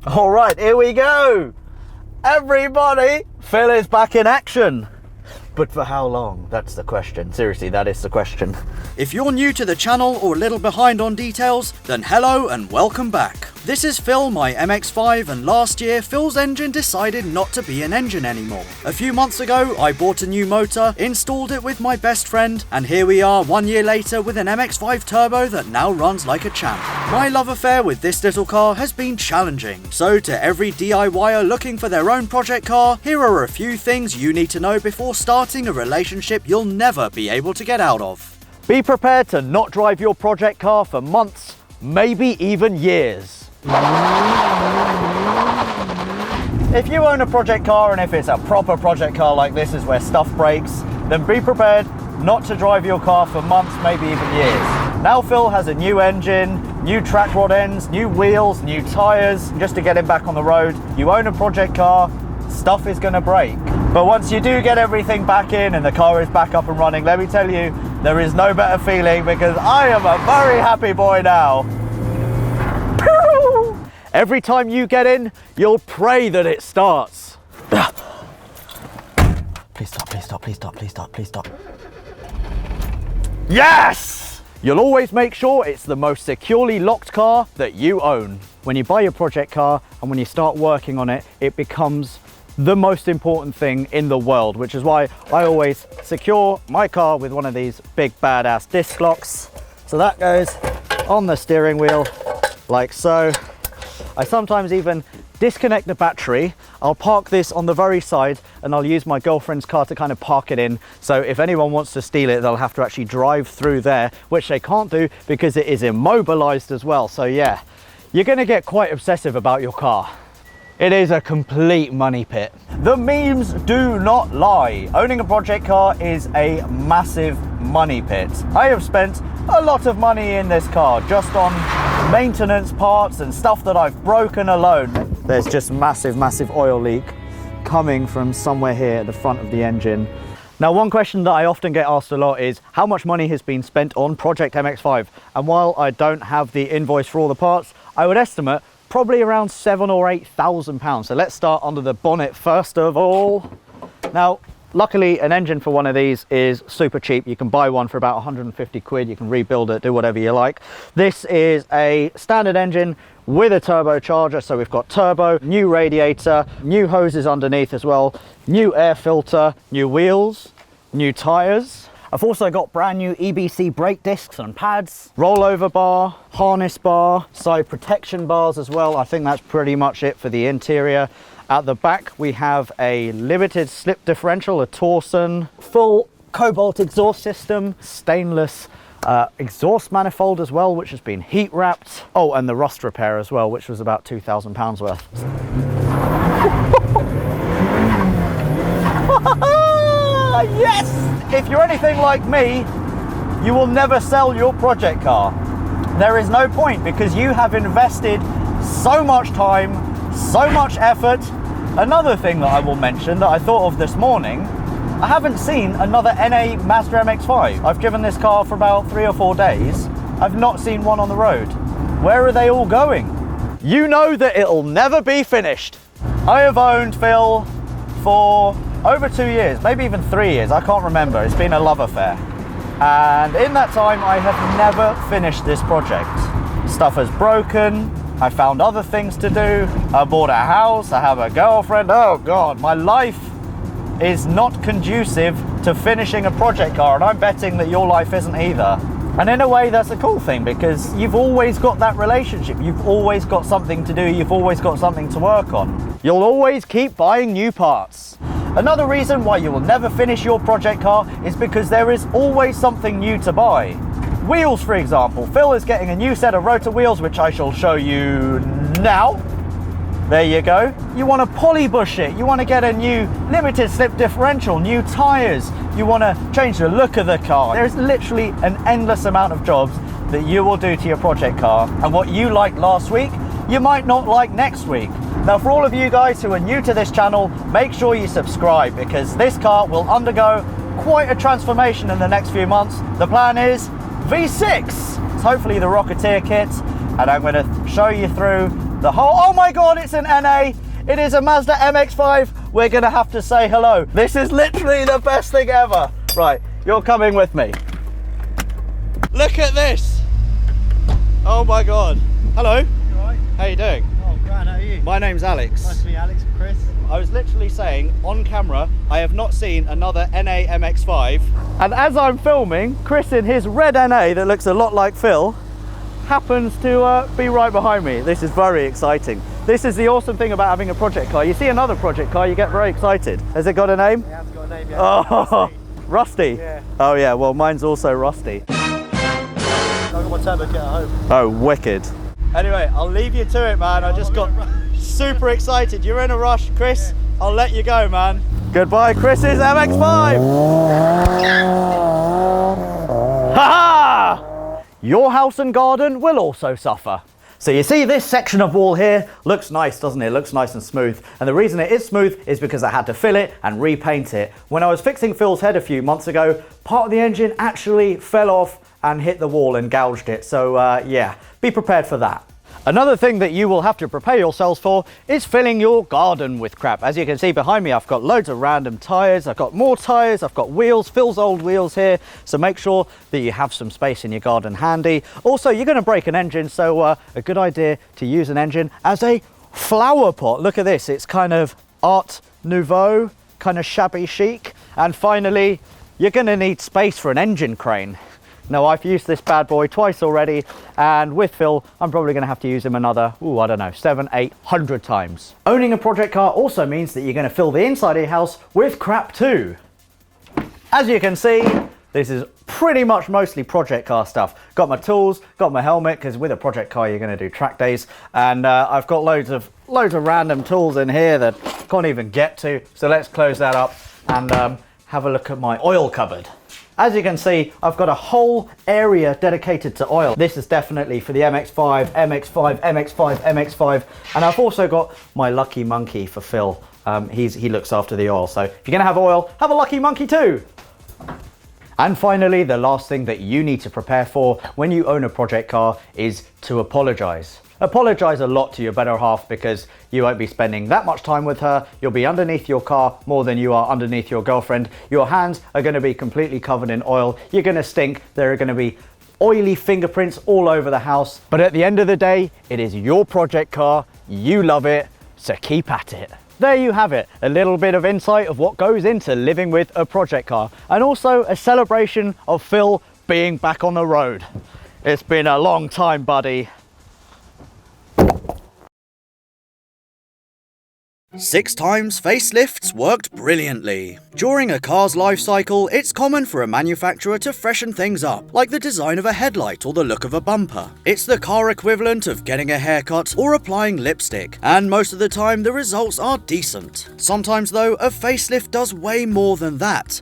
All right, here we go. Everybody, Phil is back in action. But for how long? That's the question. Seriously, that is the question. If you're new to the channel or a little behind on details, then hello and welcome back. This is Phil, my MX-5, and last year Phil's engine decided not to be an engine anymore. A few months ago, I bought a new motor, installed it with my best friend, and here we are 1 year later with an MX-5 turbo that now runs like a champ. My love affair with this little car has been challenging, so to every DIYer looking for their own project car, here are a few things you need to know before starting a relationship you'll never be able to get out of. Be prepared to not drive your project car for months, maybe even years. If you own a project car, and if it's a proper project car like this is where stuff breaks, then be prepared not to drive your car for months, maybe even years. Now Phil has a new engine, new track rod ends, new wheels, new tyres, just to get him back on the road. You own a project car, stuff is going to break. But once you do get everything back in and the car is back up and running, let me tell you, there is no better feeling because I am a very happy boy now. Every time you get in, you'll pray that it starts. Please stop, please stop, please stop, please stop, please stop. Yes! You'll always make sure it's the most securely locked car that you own. When you buy your project car and when you start working on it, it becomes the most important thing in the world, which is why I always secure my car with one of these big badass disc locks. So that goes on the steering wheel like so. I sometimes even disconnect the battery. I'll park this on the very side and I'll use my girlfriend's car to kind of park it in. So if anyone wants to steal it, they'll have to actually drive through there, which they can't do because it is immobilized as well. So yeah, you're gonna get quite obsessive about your car. It is a complete money pit. The memes do not lie. Owning a project car is a massive money pit. I have spent a lot of money in this car just on maintenance parts and stuff that I've broken alone. There's just massive oil leak coming from somewhere here at the front of the engine. Now, one question that I often get asked a lot is how much money has been spent on Project MX-5? And while I don't have the invoice for all the parts, I would estimate probably around £7,000 or £8,000. So let's start under the bonnet first of all. Now, luckily an engine for one of these is super cheap. You can buy one for about 150 quid. You can rebuild it, do whatever you like. This is a standard engine with a turbocharger. So we've got turbo, new radiator, new hoses underneath as well, new air filter, new wheels, new tires. I've also got brand new EBC brake discs and pads, rollover bar, harness bar, side protection bars as well. I think that's pretty much it for the interior. At the back, we have a limited slip differential, a Torsen, full cobalt exhaust system, stainless exhaust manifold as well, which has been heat wrapped. Oh, and the rust repair as well, which was about £2,000 worth. Yes! If you're anything like me, you will never sell your project car. There is no point because you have invested so much time, so much effort. Another thing that I will mention that I thought of this morning, I haven't seen another NA Mazda MX-5. I've driven this car for about 3 or 4 days. I've not seen one on the road. Where are they all going? You know that it'll never be finished. I have owned Phil for over 2 years, maybe even 3 years, I can't remember. It's been a love affair. And in that time, I have never finished this project. Stuff has broken, I found other things to do, I bought a house, I have a girlfriend. Oh God, my life is not conducive to finishing a project car, and I'm betting that your life isn't either. And in a way, that's a cool thing because you've always got that relationship. You've always got something to do. You've always got something to work on. You'll always keep buying new parts. Another reason why you will never finish your project car is because there is always something new to buy. Wheels, for example. Phil is getting a new set of rotor wheels, which I shall show you now. There you go. You want to polybush it. You want to get a new limited slip differential, new tires. You want to change the look of the car. There's literally an endless amount of jobs that you will do to your project car. And what you liked last week, you might not like next week. Now, for all of you guys who are new to this channel, make sure you subscribe because this car will undergo quite a transformation in the next few months. The plan is V6. It's hopefully the Rocketeer kit, and I'm going to show you through The whole, oh my God, it's an NA. It is a Mazda MX-5. We're gonna have to say hello. This is literally the best thing ever. Right, you're coming with me. Look at this. Oh my God. Hello. You all right? How you doing? Oh, grand, how are you? My name's Alex. Nice to meet you, Alex. Chris. I was literally saying on camera, I have not seen another NA MX-5. And as I'm filming, Chris in his red NA that looks a lot like Phil happens to be right behind me. This is very exciting. This is the awesome thing about having a project car. You see another project car, you get very excited. Has it got a name? It has got a name, yeah. Oh, Rusty. Yeah. Oh yeah, well mine's also Rusty. I got my turbo kit at home. Oh, wicked. Anyway, I'll leave you to it, man. I just got super excited. You're in a rush, Chris. I'll let you go, man. Goodbye, Chris's MX-5. Ha-ha! Your house and garden will also suffer. So you see this section of wall here looks nice, doesn't it? It looks nice and smooth. And the reason it is smooth is because I had to fill it and repaint it. When I was fixing Phil's head a few months ago, part of the engine actually fell off and hit the wall and gouged it. So yeah, be prepared for that. Another thing that you will have to prepare yourselves for is filling your garden with crap. As you can see behind me, I've got loads of random tires. I've got more tires, I've got wheels, Phil's old wheels here. So make sure that you have some space in your garden handy. Also, you're gonna break an engine, so a good idea to use an engine as a flower pot. Look at this, it's kind of Art Nouveau, kind of shabby chic. And finally, you're gonna need space for an engine crane. Now, I've used this bad boy twice already, and with Phil, I'm probably going to have to use him another, I don't know, 700-800 times. Owning a project car also means that you're going to fill the inside of your house with crap too. As you can see, this is pretty much mostly project car stuff. Got my tools, got my helmet, because with a project car you're going to do track days, and I've got loads of random tools in here that I can't even get to. So let's close that up and have a look at my oil cupboard. As you can see, I've got a whole area dedicated to oil. This is definitely for the MX-5, MX-5, MX-5, MX-5, and I've also got my Lucky Monkey for Phil. He looks after the oil, so if you're gonna have oil, have a Lucky Monkey too. And finally, the last thing that you need to prepare for when you own a project car is to apologize. Apologize a lot to your better half, because you won't be spending that much time with her. You'll be underneath your car more than you are underneath your girlfriend. Your hands are going to be completely covered in oil. You're going to stink. There are going to be oily fingerprints all over the house. But at the end of the day, it is your project car. You love it, so keep at it. There you have it, a little bit of insight of what goes into living with a project car, and also a celebration of Phil being back on the road. It's been a long time, buddy. 6 times facelifts worked brilliantly. During a car's life cycle, it's common for a manufacturer to freshen things up, like the design of a headlight or the look of a bumper. It's the car equivalent of getting a haircut or applying lipstick, and most of the time the results are decent. Sometimes though, a facelift does way more than that.